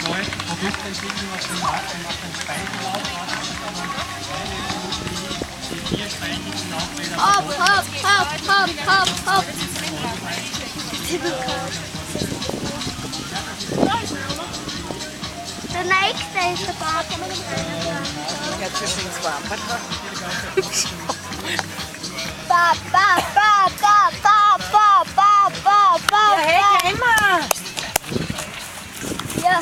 neue Produktentwicklung auf dem Markt und macht einen Speichenlauf. Die vierspeichigen Laufräder. Hopp, hopp, hopp, hopp, hopp, hopp. Der nächste ist der Bart. Ja, zwischen zwei. Ba, ba, ba, ba, ba, ba, ba, ba, ba, Ja, hey, immer! Ja.